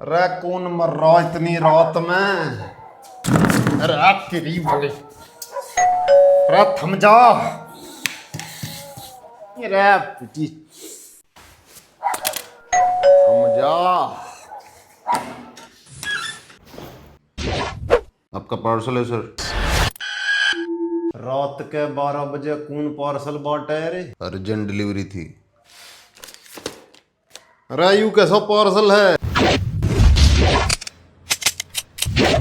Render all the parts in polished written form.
अरे कौन मर रहा इतनी रात में? अरे तेरी वाली, अरे थम जा। अरे बेटी थम जा। आपका पार्सल है सर। रात के 12 बजे कौन पार्सल बांटा है रे? अर्जेंट डिलीवरी थी। अरे यू कैसा पार्सल है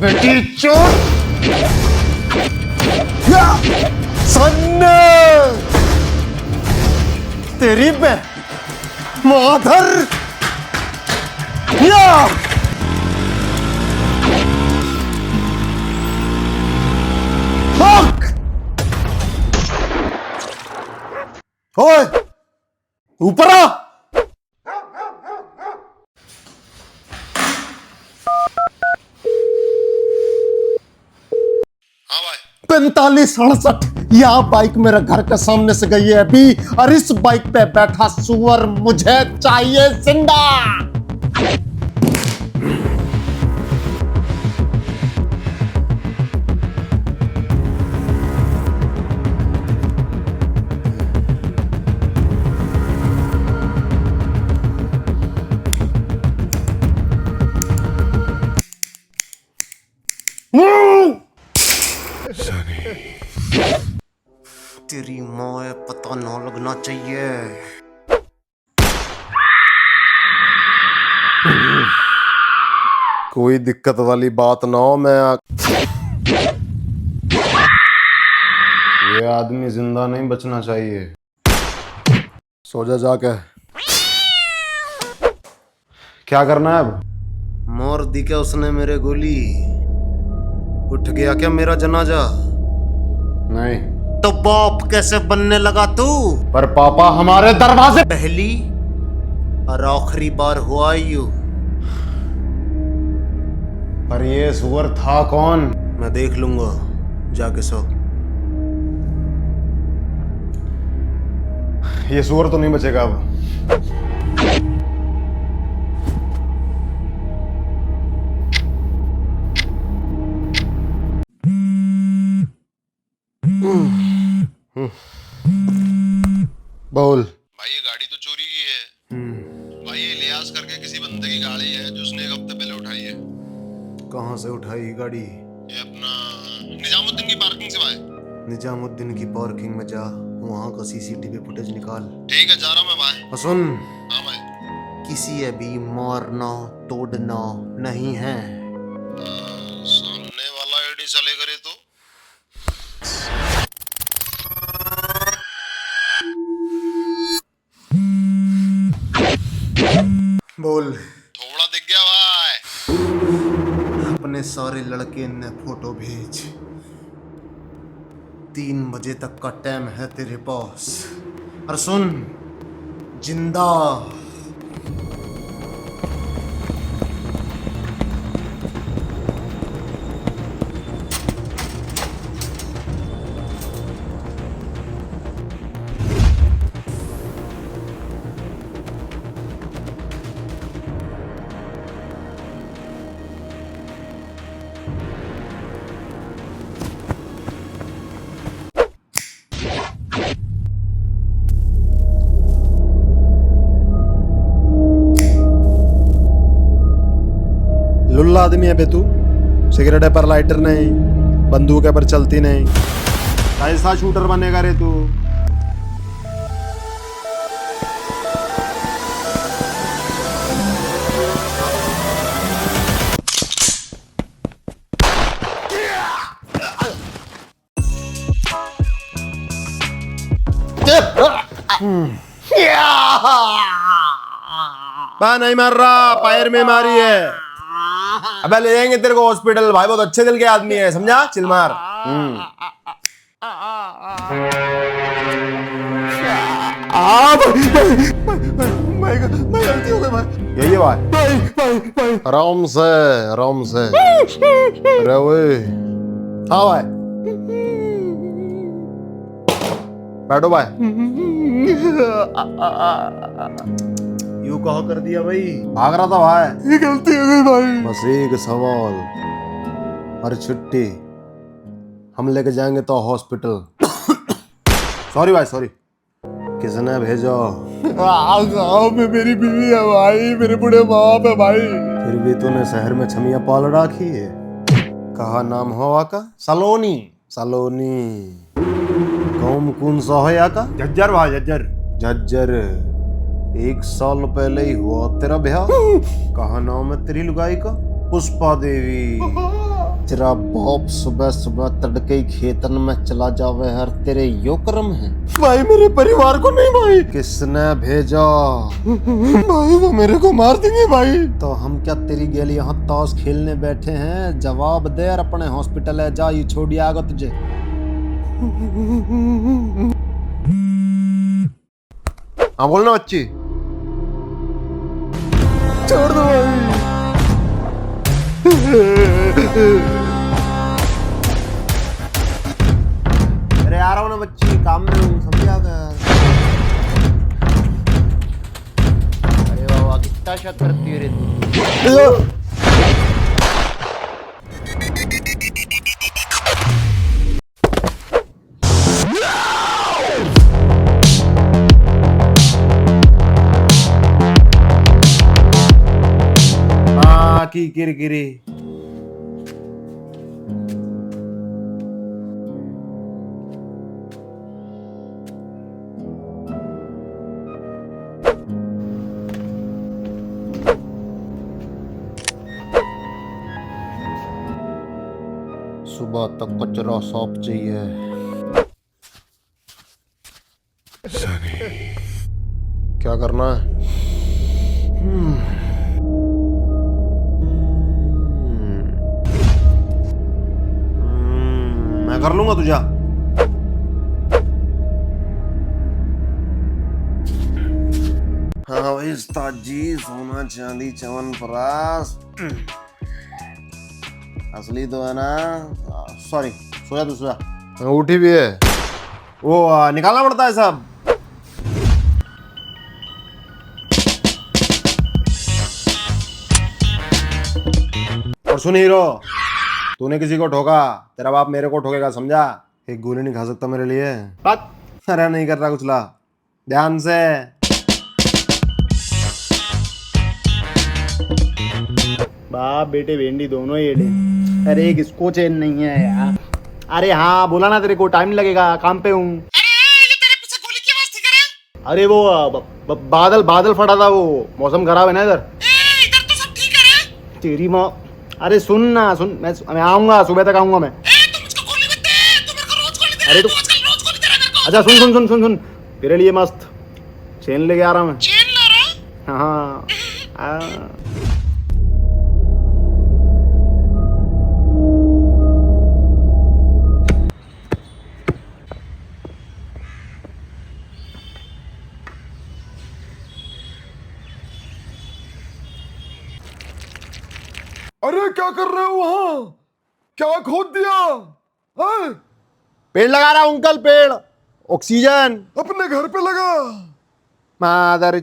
बेटी चोट? सन्ने तेरी पे माधर या ओए ऊपर आ। हाँ भाई। 4568 यह बाइक मेरे घर के सामने से गई है अभी, और इस बाइक पे बैठा सुअर मुझे चाहिए जिंदा। तेरी माँ है, पता ना लगना चाहिए। कोई दिक्कत वाली बात ना हो। ये आदमी जिंदा नहीं बचना चाहिए। सो जा जाके। क्या करना है अब? मोर दी क्या उसने मेरे गोली? उठ गया क्या मेरा जनाजा? नहीं। तो बाप कैसे बनने लगा तू? पर पापा हमारे दरवाजे पहली और आखिरी बार हुआ यू। पर ये सुअर था कौन? मैं देख लूंगा, जाके सो। ये सुअर तो नहीं बचेगा अब। बोल भाई ये गाड़ी तो चोरी की है। भाई ये लिहाज करके किसी बंदे की गाड़ी है जो उसने एक हफ्ते पहले उठाई है। कहाँ से उठाई गाड़ी? ये अपना निजामुद्दीन की पार्किंग से भाई। निजामुद्दीन की पार्किंग में जा, वहां का सीसीटीवी फुटेज निकाल। ठीक है, जा रहा हूँ मैं भाई। और सुन, हाँ भाई। किसी अभी मारना तोड़ना नहीं है। सामने वाला आईडी चले करे तो बोल। थोड़ा दिख गया भाई। अपने सारे लड़के ने फोटो भेज। 3 बजे तक का टाइम है तेरे पास। और सुन, जिंदा। लुल्ला आदमी है बे तू। सिगरेट है पर लाइटर नहीं, बंदूक है पर चलती नहीं। कैसा शूटर बनेगा रे तू? नहीं मार रहा, पैर में मारी है। अबे ले जाएंगे तेरे को हॉस्पिटल। भाई बहुत अच्छे दिल के आदमी है, समझा? चिल मार। मैं गलती हो गई भाई। यही है भाई। आराम से आराम से। अरे ओए। हाँ भाई, बैठो भाई। यूं कहा कर दिया भाई? भाग रहा था भाई। ये गलती हो गई भाई। बस एक सवाल, हर छुट्टी हम लेके जाएंगे तो हॉस्पिटल। सॉरी भाई सॉरी। किसने भेजा? गाँव में मेरी बीवी है भाई, मेरे बूढ़े बाप है भाई। फिर भी तूने शहर में छमिया पाल रखी है। कहा नाम हो आका? सलोनी। सलोनी। कौन कौन सा है आका? झज्जर भाई, झज्जर। झज्जर। 1 साल पहले ही हुआ तेरा ब्याह। कहा नाम है तेरी लुगाई का? पुष्पा देवी। तेरा बाप सुबह सुबह तड़के ही खेतन में चला जावे हर तेरे यो कर्म है। भाई मेरे परिवार को नहीं भाई। किसने भेजा? भाई वो मेरे को मार देंगे भाई। तो हम क्या तेरी गेल यहाँ ताश खेलने बैठे हैं? जवाब दे और अपने हॉस्पिटल है जा, ये छोड़ी आगा तुझे। हाँ बोलना बच्ची। छोड़ दो भाई। अरे आ रहा हूँ ना बच्ची, काम में हूँ, समझा कर। अरे बाबा कितना शक करती है रे तू। की किरकिरी। सुबह तक कचरा साफ चाहिए। क्या करना है? मैं कर लूंगा तुझा। हाँ भाई उस्ताद जी, सोना चांदी च्यवनप्राश असली तो है ना? सॉरी, सोया तू सोया। उठी भी है वो, निकालना पड़ता है सब। और सुन हीरो, तूने किसी को ठोका, तेरा बाप मेरे को ठोकेगा, समझा? एक गोली नहीं खा सकता मेरे लिए? बात अरे नहीं कर रहा कुछ ला, ध्यान से। बाप बेटे भेंडी दोनों ही एडे। अरे एक इसको चैन नहीं है यार। अरे हाँ बोला ना तेरे को टाइम लगेगा, काम पे हूँ। अरे वो बादल बादल फटा था, वो मौसम खराब है ना इधर। इधर तो सब ठीक है। तेरी माँ, अरे सुन ना सुन, मैं आऊंगा, सुबह तक आऊंगा मैं। अरे तो अच्छा सुन सुन सुन सुन सुन, तेरे लिए मस्त चेन लेके आ रहा मैं। चेन ला रहा? हाँ। अरे क्या कर रहे हो वहां? क्या खोद दिया? पेड़ लगा रहा हूं अंकल, पेड़, ऑक्सीजन। अपने घर पे लगा। मादर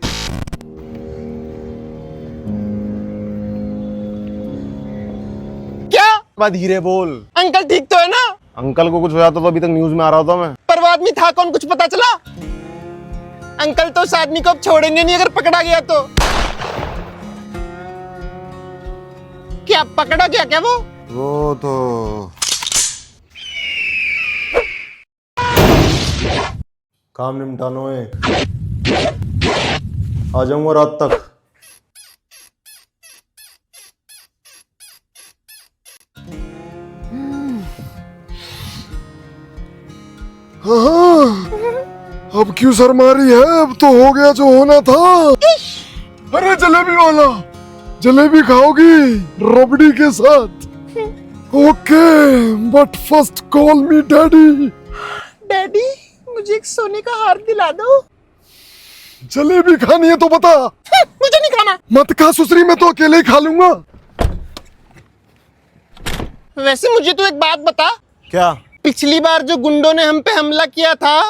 क्या? धीरे बोल। अंकल ठीक तो है ना? अंकल को कुछ हो जाता तो अभी तक न्यूज में आ रहा था मैं। पर वो आदमी था कौन, कुछ पता चला? अंकल तो उस आदमी को अब छोड़ेंगे नहीं अगर पकड़ा गया तो। क्या पकड़ा गया क्या वो तो काम निपटाना है, आ जाऊंगा रात तक। हाँ, अब क्यों सर मारी है? अब तो हो गया जो होना था। अरे जलेबी वाला, जलेबी खाओगी रबड़ी के साथ? Okay, but first call me daddy. Daddy मुझे एक सोने का हार दिला दो। जलेबी खानी है तो बता। मुझे नहीं खाना। मत खा सुसरी, मैं तो अकेले ही खा लूंगा। वैसे मुझे तो एक बात बता, क्या? पिछली बार जो गुंडों ने हम पे हमला किया था,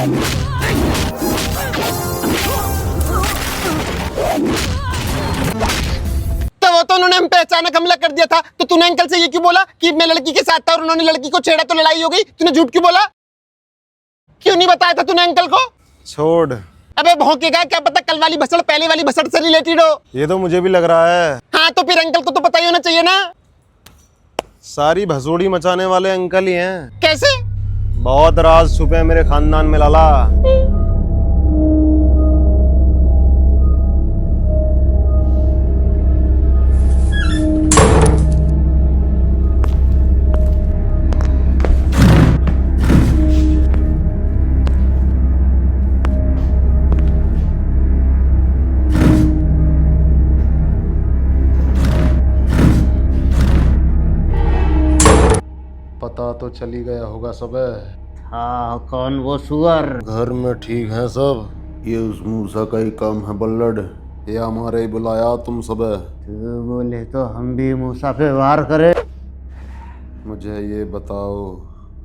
तो वो तो उन्होंने हम पे अचानक हमला कर दिया था, तो तूने अंकल से ये क्यों बोला कि मैं लड़की के साथ था और उन्होंने लड़की को छेड़ा तो लड़ाई हो गई? तूने झूठ क्यों बोला? क्यों नहीं बताया था तूने अंकल को? छोड़, अबे भौंकेगा, क्या पता कल वाली भसड़ पहले वाली भसड़ से रिलेटेड हो। ये तो मुझे भी लग रहा है। हाँ तो फिर अंकल को तो पता ही होना चाहिए ना। सारी भसोड़ी मचाने वाले अंकल ही हैं। कैसे? बहुत राज छुपे हैं मेरे खानदान में लाला। पता तो चली गया होगा सब। हाँ, कौन वो सुअर? घर में ठीक है सब। ये उस मूसा का ही काम है बल्लड़। ये हमारे ही बुलाया तुम सब। तू बोले तो हम भी मूसा पे वार करे। मुझे ये बताओ,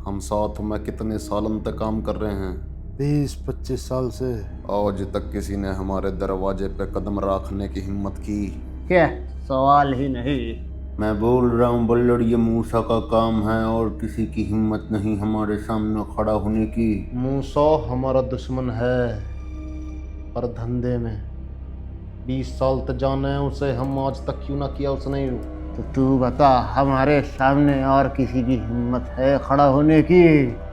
हम साथ में कितने सालों तक काम कर रहे हैं? 20-25 साल से। आज तक किसी ने हमारे दरवाजे पे कदम रखने की हिम्मत की? क्या सवाल ही नहीं। मैं बोल रहा हूँ बल्लड़, ये मूसा का काम है और किसी की हिम्मत नहीं हमारे सामने खड़ा होने की। मूसा हमारा दुश्मन है, पर धंधे में 20 साल तक जाने हैं उसे, हम आज तक क्यों ना किया उसने। तो तू बता, हमारे सामने और किसी की हिम्मत है खड़ा होने की?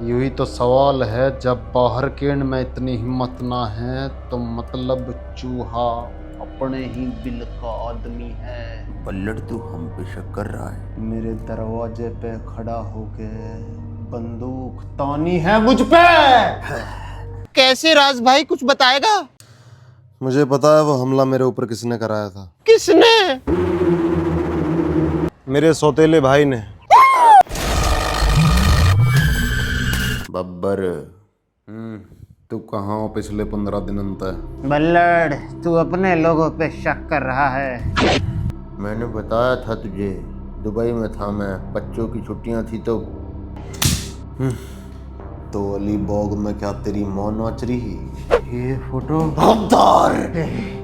यही तो सवाल है। जब बाहर केंड में इतनी हिम्मत ना है तो मतलब चूहा अपने ही बिल का आदमी है। बल्लड़ तू हम पे शक कर रहा है? मेरे दरवाजे पे खड़ा होके बंदूक तानी है मुझ पे। कैसे राज भाई, कुछ बताएगा? मुझे पता है वो हमला मेरे ऊपर किसने कराया था। किसने? मेरे सौतेले भाई ने। बब्बर, तू कहाँ हो पिछले 15 दिनों तक? बल्लड़, तू अपने लोगों पे शक कर रहा है। मैंने बताया था तुझे, दुबई में था मैं, बच्चों की छुट्टियां थी तो अली बॉग में क्या तेरी मौत नाच रही? ये फोटो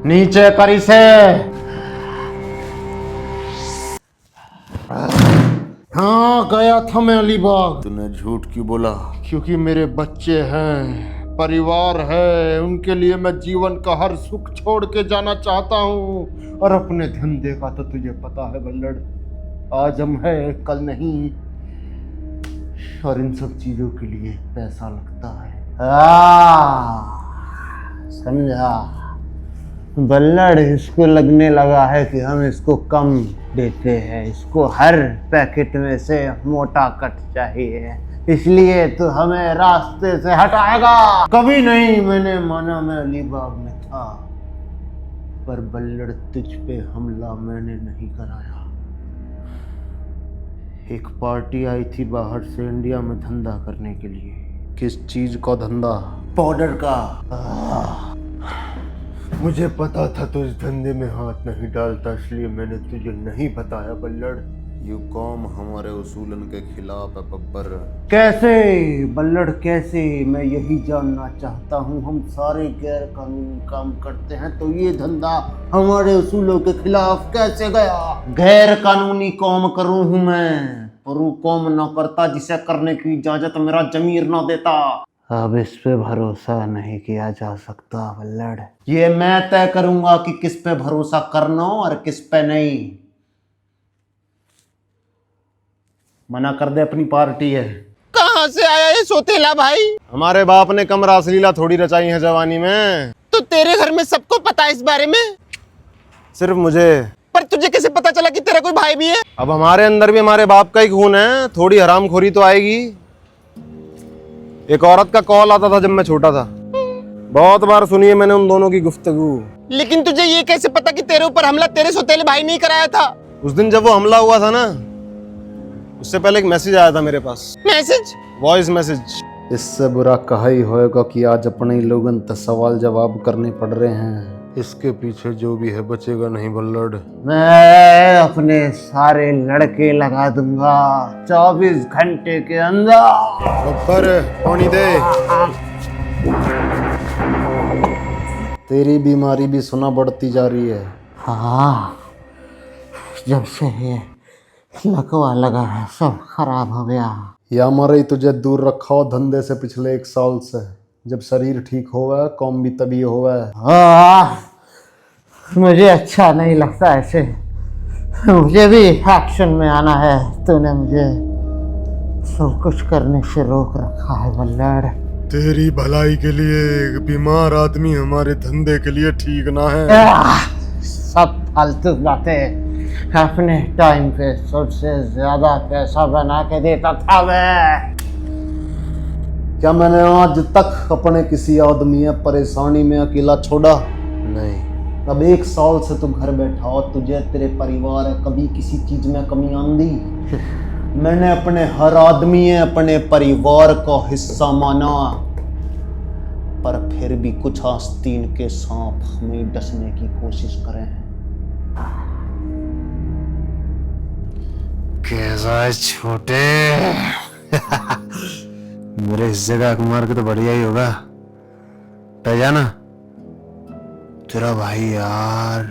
नीचे करी से। हाँ, गया था मैं अलीबाग। तूने झूठ क्यों बोला? क्योंकि मेरे बच्चे हैं, परिवार है, उनके लिए मैं जीवन का हर सुख छोड़ के जाना चाहता हूँ। और अपने धंधे का तो तुझे पता है बल्लड़, आज हम है कल नहीं, और इन सब चीजों के लिए पैसा लगता है। समझा? बल्लड़, इसको लगने लगा है कि हम इसको कम देते हैं, इसको हर पैकेट में से मोटा कट चाहिए, इसलिए तो हमें रास्ते से हटाएगा। कभी नहीं मैंने माना मैं अलीबाग में था, पर बल्लड़ तुझ पे हमला मैंने नहीं कराया। एक पार्टी आई थी बाहर से इंडिया में धंधा करने के लिए। किस चीज का धंधा? पाउडर का। मुझे पता था तू इस धंधे में हाथ नहीं डालता, इसलिए मैंने तुझे नहीं बताया बल्लड़। ये काम हमारे उसूलन के खिलाफ है बब्बर। कैसे बल्लड़, कैसे? मैं यही जानना चाहता हूँ। हम सारे गैर कानूनी काम करते हैं तो ये धंधा हमारे उसूलों के खिलाफ कैसे गया? गैर कानूनी काम करूँ हूँ मैं, पर वो काम ना करता जिसे करने की इजाजत मेरा जमीर ना देता। अब इस पे भरोसा नहीं किया जा सकता बल्लड़। ये मैं तय करूंगा कि किस पे भरोसा करना और किस पे नहीं। मना कर दे, अपनी पार्टी है। कहाँ से आया ये सोतेला भाई? हमारे बाप ने कम रासलीला थोड़ी रचाई है जवानी में। तो तेरे घर में सबको पता है इस बारे में? सिर्फ मुझे। पर तुझे कैसे पता चला कि तेरा कोई भाई भी है? अब हमारे अंदर भी हमारे बाप का ही खून है, थोड़ी हरामखोरी तो आएगी। एक औरत का कॉल आता था जब मैं छोटा था, बहुत बार सुनी है मैंने उन दोनों की गुफ्तगू। लेकिन तुझे ये कैसे पता कि तेरे ऊपर हमला तेरे सौतेले भाई ने कराया था? उस दिन जब वो हमला हुआ था ना, उससे पहले एक मैसेज आया था मेरे पास। मैसेज? Voice message. इससे बुरा कहा ही होएगा कि आज अपने ही लोगों तक सवाल जवाब करने पड़ रहे हैं। इसके पीछे जो भी है बचेगा नहीं बल्लड़। मैं अपने सारे लड़के लगा दूंगा 24 घंटे के अंदर। ऊपर पानी दे। तेरी बीमारी भी सुना बढ़ती जा रही है। हाँ, जब से ये लकवा लगा है सब खराब हो गया। या मरे ही तुझे दूर रखा हो धंधे से पिछले 1 साल से। जब शरीर ठीक होगा काम भी तभी होगा। मुझे अच्छा नहीं लगता ऐसे, मुझे भी एक्शन में आना है। तूने मुझे सब कुछ करने से रोक रखा है बल्लड़। तेरी भलाई के लिए एक बीमार आदमी हमारे धंधे के लिए ठीक ना है। सब फालतू बातें। अपने टाइम पे सबसे ज्यादा पैसा बना के देता था मैं। क्या मैंने आज तक अपने किसी आदमी या परेशानी में अकेला छोड़ा? नहीं। अब 1 साल से तू घर बैठा हो, तुझे तेरे परिवार है कभी किसी चीज में कमी आंदी? मैंने अपने हर आदमी है अपने परिवार का हिस्सा माना, पर फिर भी कुछ आस्तीन के सांप हमें डसने की कोशिश करें। कैसा है छोटे? मेरे हिस्से का हक मार के तो बढ़िया ही होगा। टह जाना तेरा भाई यार,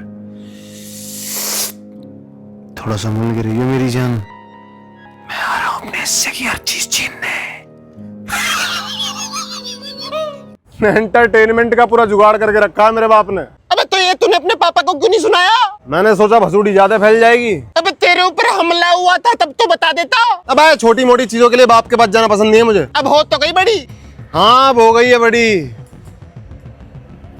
थोड़ा संभल के रहिए मेरी जान। मैं आ रहा हूं अपने हिस्से की हर चीज छीनने। एंटरटेनमेंट का पूरा जुगाड़ करके रखा है मेरे बाप ने। अबे तो ये तूने अपने पापा को क्यों नहीं सुनाया? मैंने सोचा भसूड़ी ज्यादा फैल जाएगी। अबे तेरे ऊपर हमला हुआ था तब तो बता देता। अब आए छोटी मोटी चीजों के लिए बाप के पास जाना पसंद नहीं है मुझे। अब हो तो गई बड़ी। हाँ अब हो गई है बड़ी।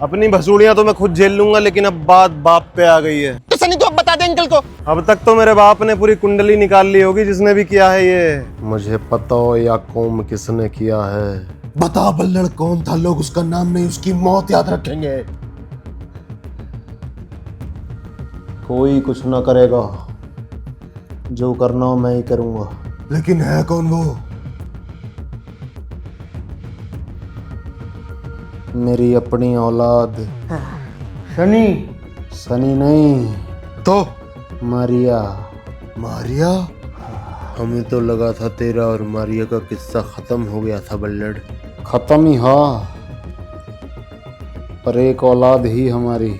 अपनी भसूड़ियां तो मैं खुद झेल लूंगा, लेकिन अब बात बाप पे आ गई है। तो सनी तो अब बता दे अंकल को। अब तक तो मेरे बाप ने पूरी कुंडली निकाल ली होगी जिसने भी किया है ये। मुझे पता हो या कौम किसने किया है। बता बल्लड़ कौन था, लोग उसका नाम नहीं उसकी मौत याद रखेंगे। कोई कुछ ना करेगा, जो करना हो मैं ही करूंगा। लेकिन है कौन वो? मेरी अपनी औलाद। सनी? सनी नहीं तो मारिया। मारिया? हमें तो लगा था तेरा और मारिया का किस्सा खत्म हो गया था बल्लड़। खत्म ही हा, पर एक औलाद ही हमारी।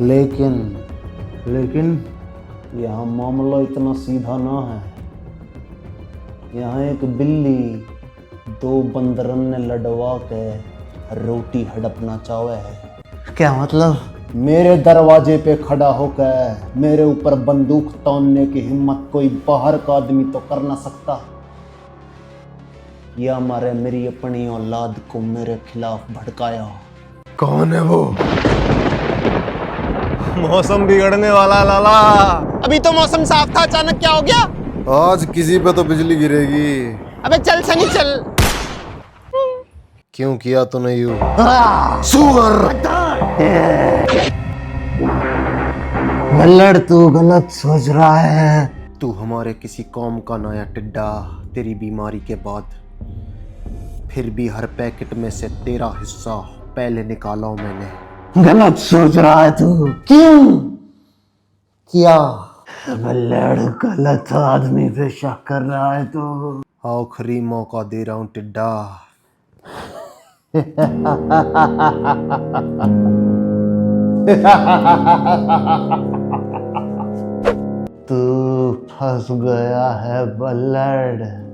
लेकिन यहाँ मामला इतना सीधा ना है। यहाँ एक बिल्ली 2 बंदरन ने लड़वा के रोटी हड़पना चाहे है। क्या मतलब? मेरे दरवाजे पे खड़ा होकर मेरे ऊपर बंदूक तानने की हिम्मत कोई बाहर का आदमी तो कर ना सकता। या मारे मेरी अपनी औलाद को मेरे खिलाफ भड़काया। कौन है वो? मौसम बिगड़ने वाला लाला। अभी तो मौसम साफ था, अचानक क्या हो गया? आज किसी पे तो बिजली गिरेगी। अबे चल सनी चल। क्यों किया तूने यूं? बल्लड़ तू गलत सोच रहा है। तू हमारे किसी कौम का नया टिड्डा। तेरी बीमारी के बाद फिर भी हर पैकेट में से तेरा हिस्सा पहले निकाला हूं मैंने। गलत सोच रहा है तू। क्यों क्या? बल्लड़ गलत आदमी पे शक कर रहा है तू। आखिरी मौका दे रहा हूं टिड्डा। तू फंस गया है बल्लड़।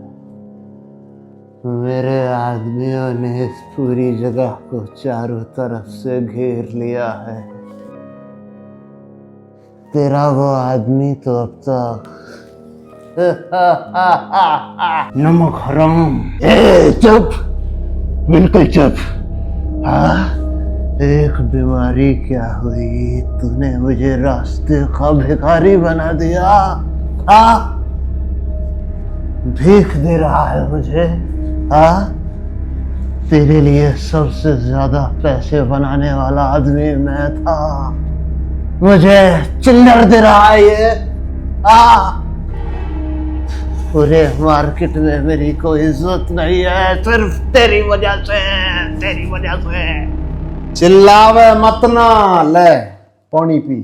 मेरे आदमियों ने इस पूरी जगह को चारों तरफ से घेर लिया है। तेरा वो आदमी तो अब तक नमक हराम। चुप, बिल्कुल चुप। हाँ, एक बीमारी क्या हुई, तूने मुझे रास्ते का भिखारी बना दिया। हाँ, भीख दे रहा है मुझे। हाँ, तेरे लिए सबसे ज्यादा पैसे बनाने वाला आदमी मैं था, मुझे चिल्लर दे रहा है ये। हाँ, पूरे मार्केट में मेरी कोई इज्जत नहीं है, सिर्फ तेरी वजह से, तेरी वजह से। चिल्लावे मत ना, ले पानी पी।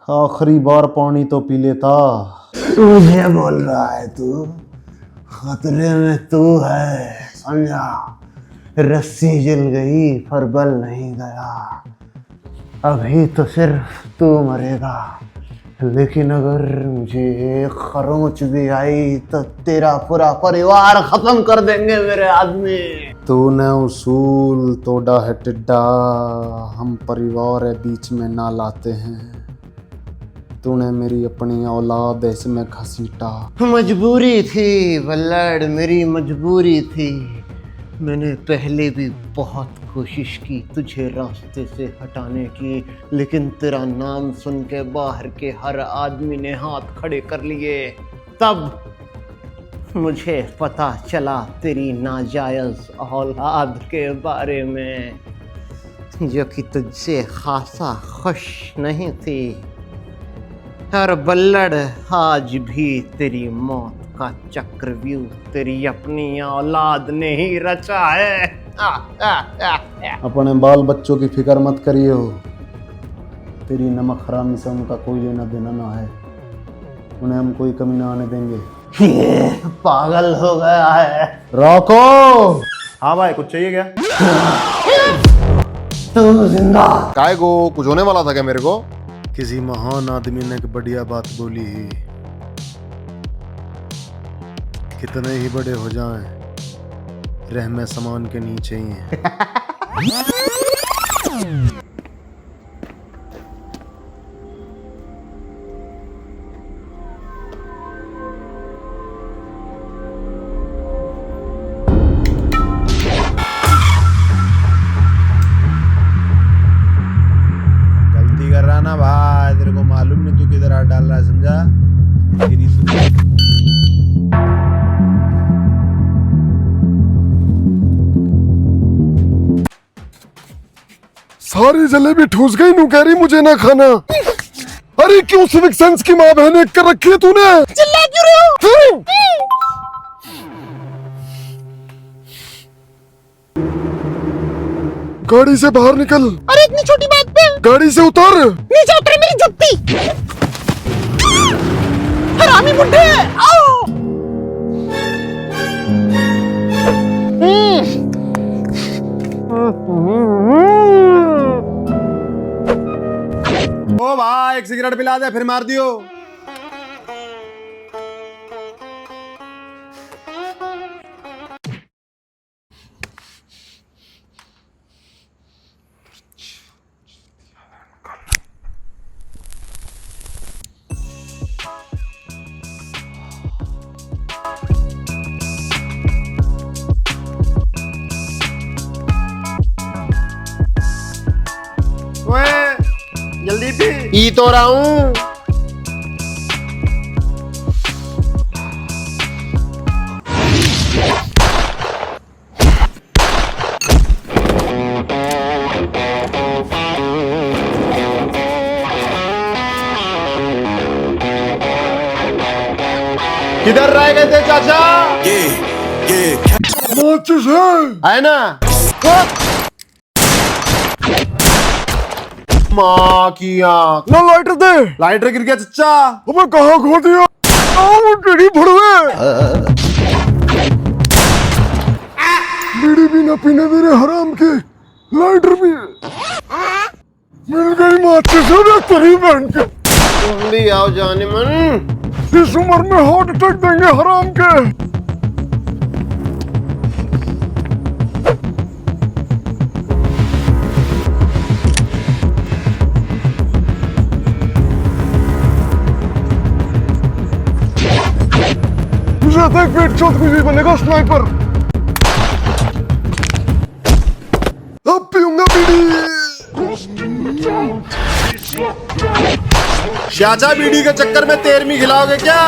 आखिरी बार पानी तो पी लेता। मुझे बोल रहा है तू? खतरे में तू है, समझा? रस्सी जल गई पर बल नहीं गया। अभी तो सिर्फ तू मरेगा, लेकिन अगर मुझे एक खरोंच भी आई तो तेरा पूरा परिवार खत्म कर देंगे मेरे आदमी। तूने उसूल तोड़ा है टिड्डा, हम परिवार है बीच में ना लाते हैं। तूने मेरी अपनी औलाद इसमें घसीटा। मजबूरी थी बल्लड़, मेरी मजबूरी थी। मैंने पहले भी बहुत कोशिश की तुझे रास्ते से हटाने की, लेकिन तेरा नाम सुन के बाहर के हर आदमी ने हाथ खड़े कर लिए। तब मुझे पता चला तेरी नाजायज औलाद के बारे में, जो कि तुझसे खासा खुश नहीं थी। और बल्लड़, आज भी तेरी मौत का चक्रव्यूह तेरी अपनी औलाद ने ही रचा है। अपने बाल बच्चों की फिक्र मत करिए हो। तेरी नमक हरामी से उनका कोई लेना देना ना है। उन्हें हम कोई कमी ना आने देंगे। ये पागल हो गया है। रोको। हाँ भाई, कुछ चाहिए क्या? तू जिंदा। काय को कुछ होने वाला था क्या मेरे को? किसी महान आदमी ने एक बढ़िया बात बोली ही, कितने ही बड़े हो जाएं, रहमे समान के नीचे ही हैं। गलती कर रहा ना भाई, तेरे को मालूम नहीं तू किधर हाथ डाल रहा है, समझा? तेरी सारी जलेबी ठूस गई। नू कह रही मुझे ना खाना। अरे क्यों सिविक सेंस की माँ बहन एक कर रखी है तूने? चिल्ला क्यों रहे हो? गाड़ी से बाहर निकल। अरे इतनी छोटी बात पे गाड़ी से उतर। नीचे उतर मेरी जुत्ती। हरामी बुड्ढे, आओ। ओ भाई, एक सिगरेट पिला दे फिर मार दियो। जल्दी पी तो रहा हूँ। किधर रह गए थे चाचा? माचिस है। है ना? माँ की आँख। ना लाइटर दे। लाइटर गिर गया चचा। अबे कहाँ खो दिया? टेढ़ी फड़वे। बीड़ी भी ना पीने मेरे हराम के, लाइटर भी मिल गई। माचिस है तेरी बहन के। तुम भी आओ जाने मन। इस उम्र में हार्ट अटैक देंगे हराम के। मुझे देख पेट चौथ कुछ भी बनेगा स्नाइपर। अब पीऊंगा बीड़ी। चाचा, बीड़ी के चक्कर में 13वीं खिलाओगे क्या?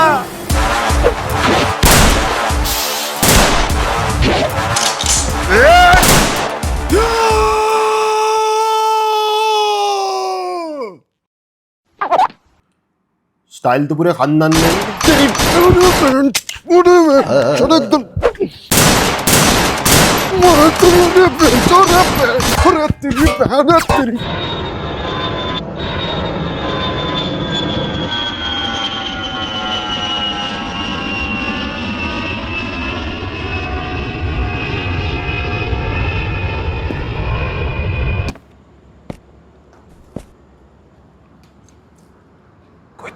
स्टाइल तो पूरे खानदान में। तेरी बहन छोड़े हुए एकदम मरे तेरी बेचो रे पे। अरे तेरी बहन है तेरी।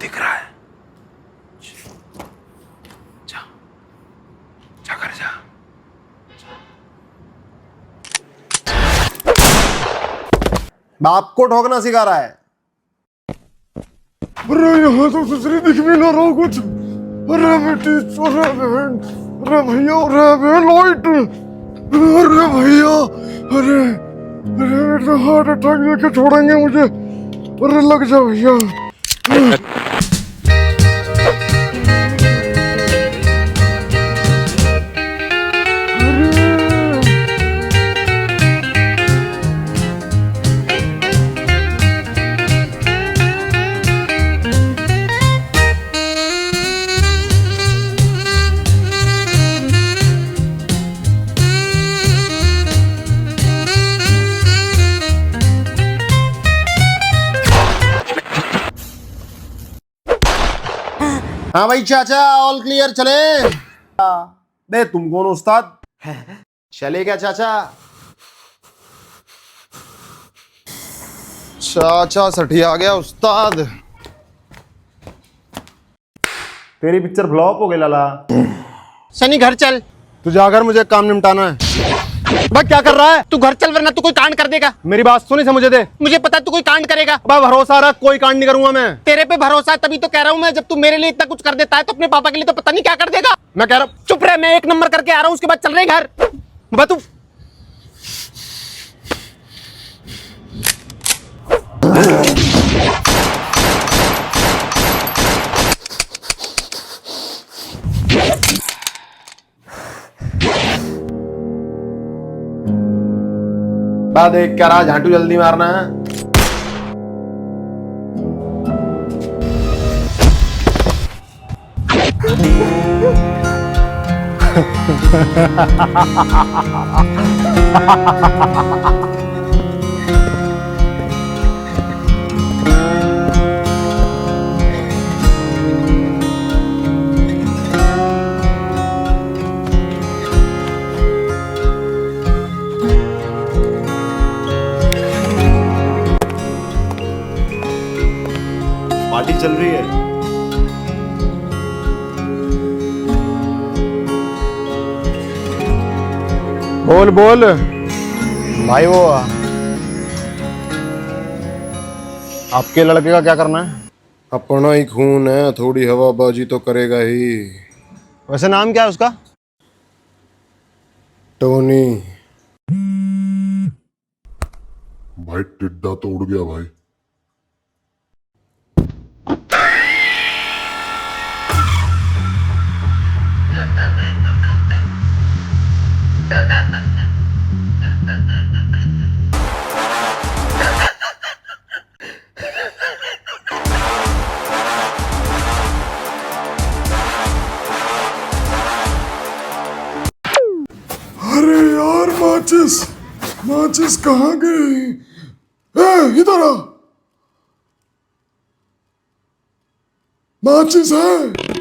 दिख रहा है। जा जा कर जा। बाप को ठोकना सिखा रहा है। अरे यहाँ तो दूसरी दिख भी ना रहा कुछ। अरे बेटी, अरे बहन, अरे भैया, अरे बहन लाइट, अरे भैया, अरे अरे बेटा हार्ट अटैक देके छोड़ेंगे मुझे। अरे लग जा भैया। हाँ भाई चाचा, ऑल क्लियर चले। बे तुम कौन उस्ताद? चले क्या चाचा? चाचा सठिया गया उस्ताद। तेरी पिक्चर फ्लॉप हो गई लाला। सनी घर चल। तू जाकर मुझे काम निपटाना है। बा क्या कर रहा है? तू घर चल वरना तू कोई कांड कर देगा। मेरी बात सुनी समझे दे। मुझे पता तू कोई कांड करेगा। बा भरोसा रख, कोई कांड नहीं करूंगा मैं। तेरे पे भरोसा है तभी तो कह रहा हूँ मैं। जब तू मेरे लिए इतना कुछ कर देता है तो अपने पापा के लिए तो पता नहीं क्या कर देगा। मैं कह रहा हूं चुप रहे, मैं 1 नंबर करके आ रहा हूँ, उसके बाद चल रहे घर। बा तू बा देख क्या रहा, झांटू जल्दी मारना है। पार्टी चल रही है। बोल बोल भाई, वो आपके लड़के का क्या करना है? अपना ही खून है, थोड़ी हवाबाजी तो करेगा ही। वैसे नाम क्या है उसका? टोनी। भाई टिड्डा तो उड़ गया भाई। अरे यार, माचिस माचिस कहाँ गई? इधर आ, माचिस है।